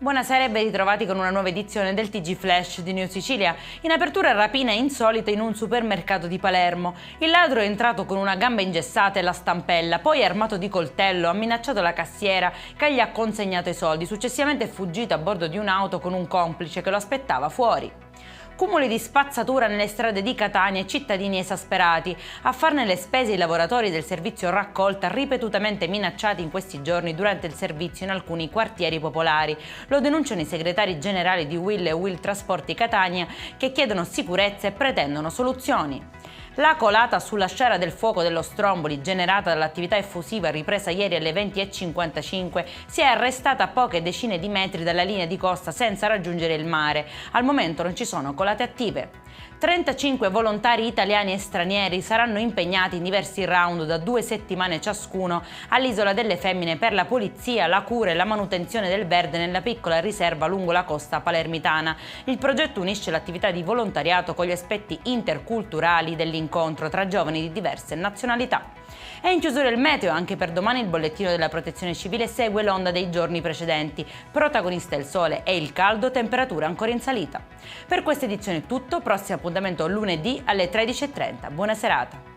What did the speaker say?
Buonasera e ben ritrovati con una nuova edizione del TG Flash di New Sicilia. In apertura rapina insolita in un supermercato di Palermo. Il ladro è entrato con una gamba ingessata e la stampella, poi armato di coltello ha minacciato la cassiera che gli ha consegnato i soldi. Successivamente è fuggito a bordo di un'auto con un complice che lo aspettava fuori. Cumuli di spazzatura nelle strade di Catania e cittadini esasperati. A farne le spese i lavoratori del servizio raccolta ripetutamente minacciati in questi giorni durante il servizio in alcuni quartieri popolari. Lo denunciano i segretari generali di UIL e UIL Trasporti Catania che chiedono sicurezza e pretendono soluzioni. La colata sulla sciara del fuoco dello Stromboli, generata dall'attività effusiva ripresa ieri alle 20:55, si è arrestata a poche decine di metri dalla linea di costa senza raggiungere il mare. Al momento non ci sono colate attive. 35 volontari italiani e stranieri saranno impegnati in diversi round da 2 settimane ciascuno all'Isola delle Femmine per la pulizia, la cura e la manutenzione del verde nella piccola riserva lungo la costa palermitana. Il progetto unisce l'attività di volontariato con gli aspetti interculturali dell'incontro tra giovani di diverse nazionalità. È in chiusura il meteo, anche per domani il bollettino della Protezione Civile segue l'onda dei giorni precedenti. Protagonista il sole e il caldo, temperatura ancora in salita. Per questa edizione è tutto, prossimo appuntamento lunedì alle 13:30. Buona serata.